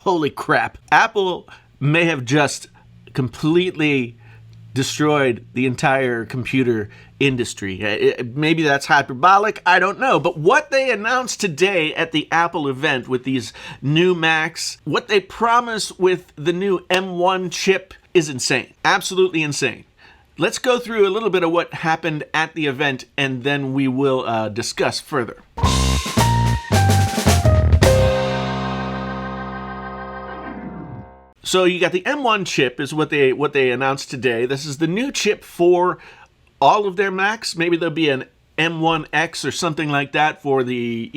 Holy crap. Apple may have just completely destroyed the entire computer industry. Maybe that's hyperbolic, I don't know. But what they announced today at the Apple event with these new Macs, what they promise with the new M1 chip is insane. Absolutely insane. Let's go through a little bit of what happened at the event, and then we will discuss further. So you got the M1 chip is what they announced today. This is the new chip for all of their Macs. Maybe there'll be an M1X or something like that for the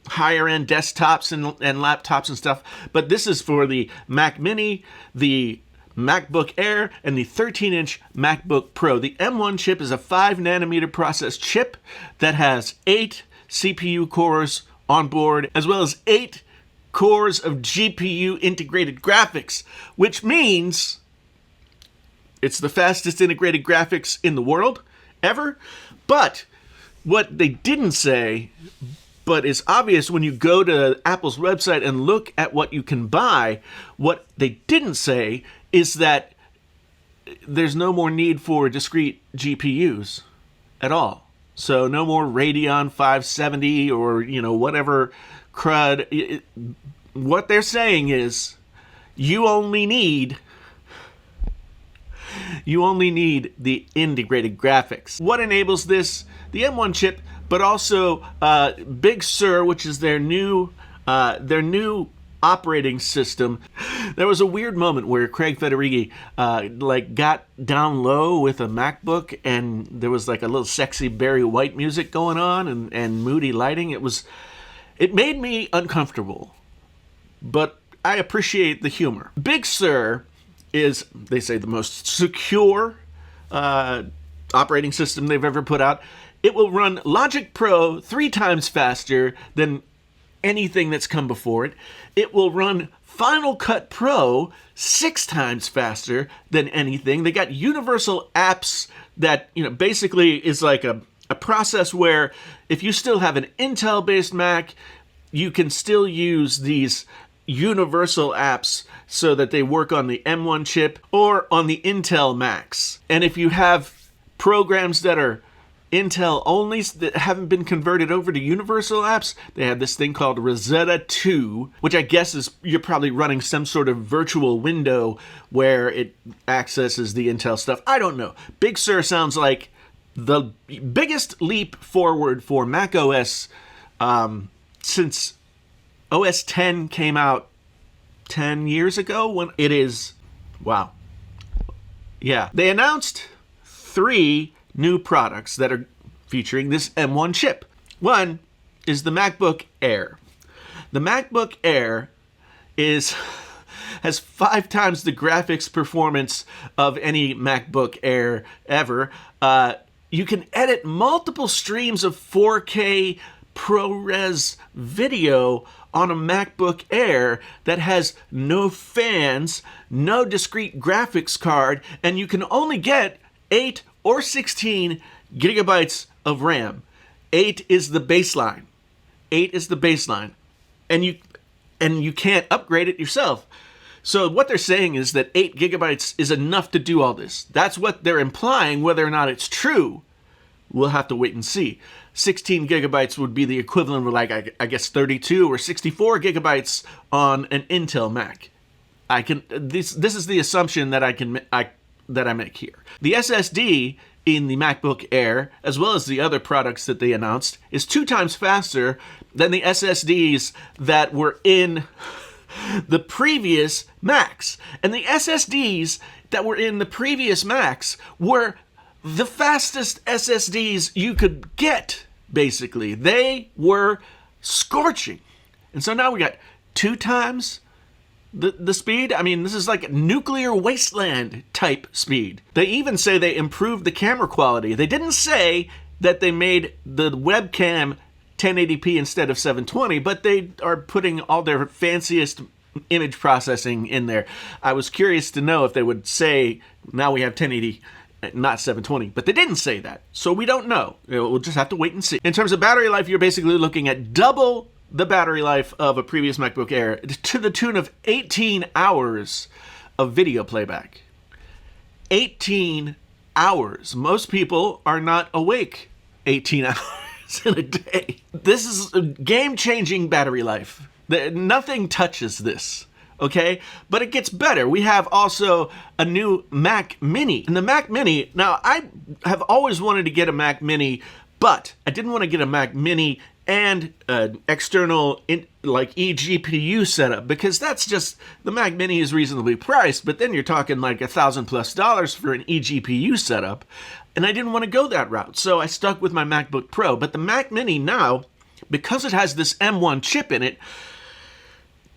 higher end desktops and laptops and stuff. But this is for the Mac Mini, the MacBook Air, and the 13-inch MacBook Pro. The M1 chip is a 5-nanometer process chip that has 8 CPU cores on board, as well as 8 cores of GPU integrated graphics, which means it's the fastest integrated graphics in the world ever. But what they didn't say, but is obvious when you go to Apple's website and look at what you can buy, what they didn't say is that there's no more need for discrete GPUs at all. So no more Radeon 570 or, whatever crud. What they're saying is you only need the integrated graphics. What enables this? The M1 chip, but also Big Sur, which is their new operating system. There was a weird moment where Craig Federighi got down low with a MacBook, and there was like a little sexy Barry White music going on and moody lighting. It made me uncomfortable, but I appreciate the humor. Big Sur is, they say, the most secure operating system they've ever put out. It will run Logic Pro 3 times faster than anything that's come before it. It will run Final Cut Pro 6 times faster than anything. They got universal apps that, basically is like a process where if you still have an Intel-based Mac, you can still use these universal apps so that they work on the M1 chip or on the Intel Macs. And if you have programs that are Intel only that haven't been converted over to universal apps, they have this thing called Rosetta 2, which I guess is you're probably running some sort of virtual window where it accesses the Intel stuff. I don't know. Big Sur sounds like the biggest leap forward for macOS since OS 10 came out 10 years ago. When it is, wow. Yeah. They announced 3 new products that are featuring this M1 chip. One is the MacBook Air. The MacBook Air has 5 times the graphics performance of any MacBook Air ever. You can edit multiple streams of 4K ProRes video on a MacBook Air that has no fans, no discrete graphics card, and you can only get 8 or 16 gigabytes of RAM. 8 is the baseline. 8 is the baseline. And you can't upgrade it yourself. So what they're saying is that 8 gigabytes is enough to do all this. That's what they're implying. Whether or not it's true, we'll have to wait and see. 16 gigabytes would be the equivalent of I guess 32 or 64 gigabytes on an Intel Mac. This is the assumption that I make here. The SSD in the MacBook Air, as well as the other products that they announced, is 2 times faster than the SSDs that were in the previous Macs. And the SSDs that were in the previous Macs were the fastest SSDs you could get, basically. They were scorching. And so now we got 2 times the speed. I mean, this is like nuclear wasteland type speed. They even say they improved the camera quality. They didn't say that they made the webcam 1080p instead of 720, but they are putting all their fanciest image processing in there. I was curious to know if they would say, now we have 1080, not 720, but they didn't say that. So we don't know. We'll just have to wait and see. In terms of battery life, you're basically looking at double the battery life of a previous MacBook Air to the tune of 18 hours of video playback. 18 hours. Most people are not awake 18 hours in a day. This is a game-changing battery life. Nothing touches this, okay? But it gets better. We have also a new Mac Mini. And the Mac Mini, now I have always wanted to get a Mac Mini, but I didn't want to get a Mac Mini and an external eGPU setup, because that's just, the Mac Mini is reasonably priced, but then you're talking like $1,000+ for an eGPU setup, and I didn't want to go that route, so I stuck with my MacBook Pro. But the Mac Mini now, because it has this M1 chip in it,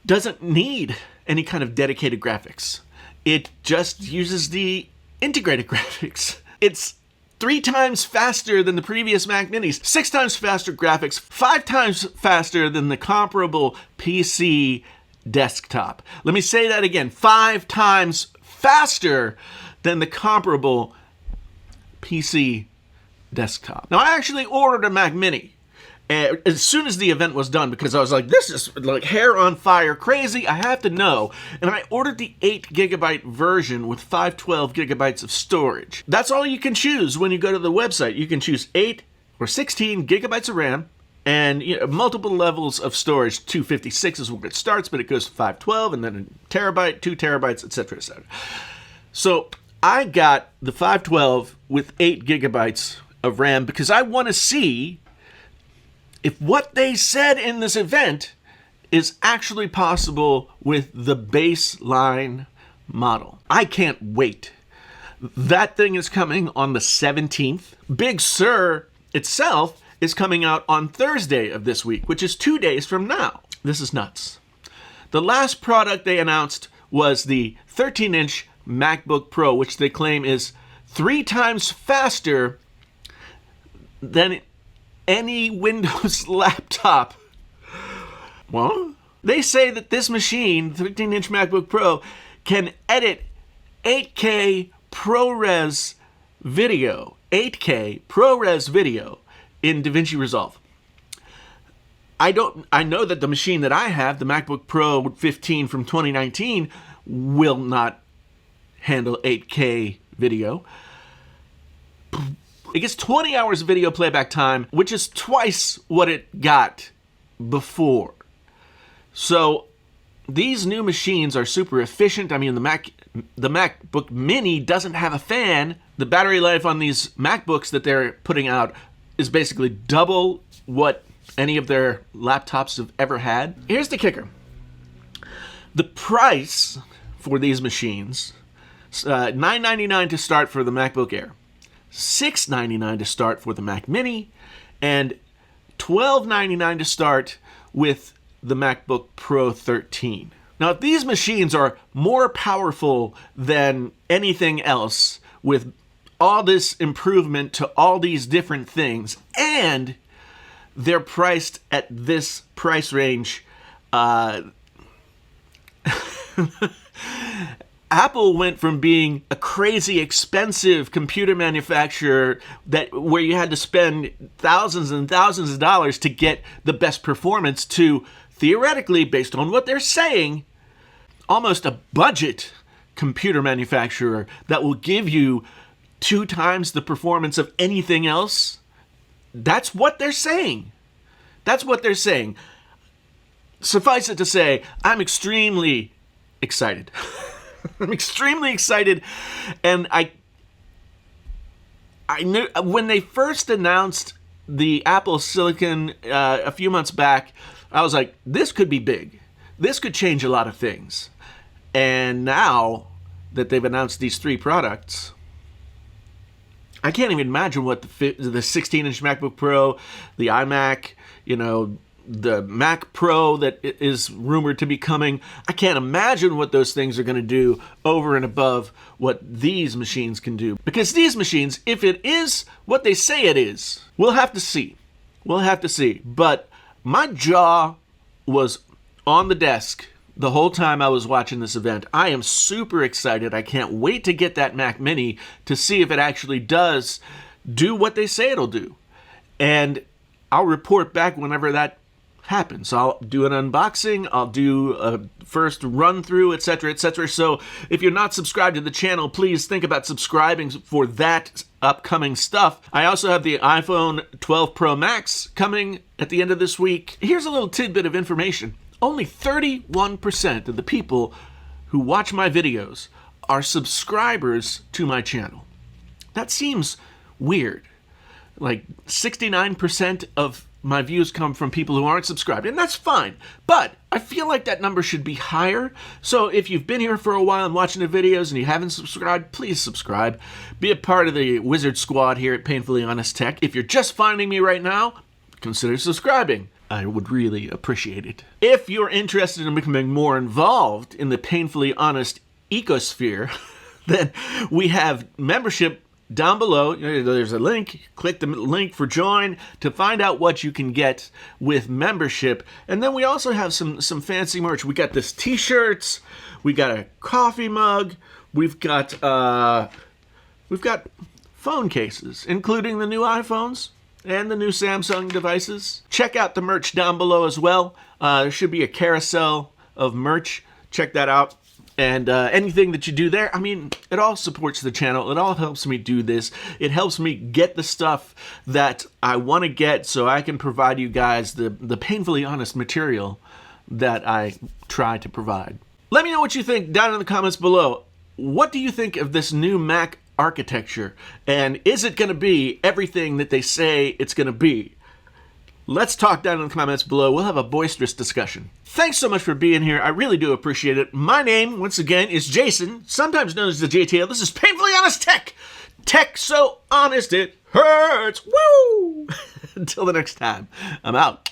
doesn't need any kind of dedicated graphics. It just uses the integrated graphics. It's 3 times faster than the previous Mac Minis, 6 times faster graphics, 5 times faster than the comparable PC desktop. Let me say that again, 5 times faster than the comparable PC desktop. Now, I actually ordered a Mac Mini as soon as the event was done, because I was like, this is like hair on fire crazy, I have to know. And I ordered the 8GB version with 512 gigabytes of storage. That's all you can choose when you go to the website. You can choose 8 or 16 gigabytes of RAM and multiple levels of storage. 256 is where it starts, but it goes to 512 and then a terabyte, 2 terabytes, etc., etc. So I got the 512 with 8 gigabytes of RAM because I want to see if what they said in this event is actually possible with the baseline model. I can't wait. That thing is coming on the 17th. Big Sur itself is coming out on Thursday of this week, which is 2 days from now. This is nuts. The last product they announced was the 13-inch MacBook Pro, which they claim is 3 times faster than any Windows laptop. Well, they say that this machine, 13-inch MacBook Pro, can edit 8K ProRes video, 8K ProRes video in DaVinci Resolve. I know that the machine that I have, the MacBook Pro 15 from 2019, will not handle 8K video. It gets 20 hours of video playback time, which is twice what it got before. So these new machines are super efficient. I mean, the MacBook Mini doesn't have a fan. The battery life on these MacBooks that they're putting out is basically double what any of their laptops have ever had. Here's the kicker. The price for these machines, $999 to start for the MacBook Air, $699 to start for the Mac Mini, and $1299 to start with the MacBook Pro 13. Now, if these machines are more powerful than anything else, with all this improvement to all these different things, and they're priced at this price range, Apple went from being a crazy expensive computer manufacturer where you had to spend thousands and thousands of dollars to get the best performance to, theoretically, based on what they're saying, almost a budget computer manufacturer that will give you 2 times the performance of anything else. That's what they're saying. That's what they're saying. Suffice it to say, I'm extremely excited. I'm extremely excited, and I knew when they first announced the Apple Silicon a few months back, I was like, this could be big. This could change a lot of things. And now that they've announced these 3 products, I can't even imagine what the 16-inch MacBook Pro, the iMac, the Mac Pro that is rumored to be coming. I can't imagine what those things are going to do over and above what these machines can do. Because these machines, if it is what they say it is, we'll have to see. We'll have to see. But my jaw was on the desk the whole time I was watching this event. I am super excited. I can't wait to get that Mac Mini to see if it actually does do what they say it'll do. And I'll report back whenever that happens. I'll do an unboxing, I'll do a first run through, etc., etc. So if you're not subscribed to the channel, please think about subscribing for that upcoming stuff. I also have the iPhone 12 Pro Max coming at the end of this week. Here's a little tidbit of information. Only 31% of the people who watch my videos are subscribers to my channel. That seems weird. Like 69% of my views come from people who aren't subscribed, and that's fine. But I feel like that number should be higher. So if you've been here for a while and watching the videos and you haven't subscribed, please subscribe. Be a part of the Wizard Squad here at Painfully Honest Tech. If you're just finding me right now, consider subscribing. I would really appreciate it. If you're interested in becoming more involved in the Painfully Honest ecosphere, then we have membership down below. There's a link. Click the link for join to find out what you can get with membership. And then we also have some fancy merch. We got this t-shirts. We got a coffee mug. We've got phone cases, including the new iPhones and the new Samsung devices. Check out the merch down below as well. There should be a carousel of merch. Check that out. And anything that you do there, I mean, it all supports the channel. It all helps me do this. It helps me get the stuff that I want to get so I can provide you guys the painfully honest material that I try to provide. Let me know what you think down in the comments below. What do you think of this new Mac architecture? And is it going to be everything that they say it's going to be? Let's talk down in the comments below. We'll have a boisterous discussion. Thanks so much for being here. I really do appreciate it. My name, once again, is Jason, sometimes known as the JTL. This is Painfully Honest Tech. Tech so honest it hurts. Woo! Until the next time, I'm out.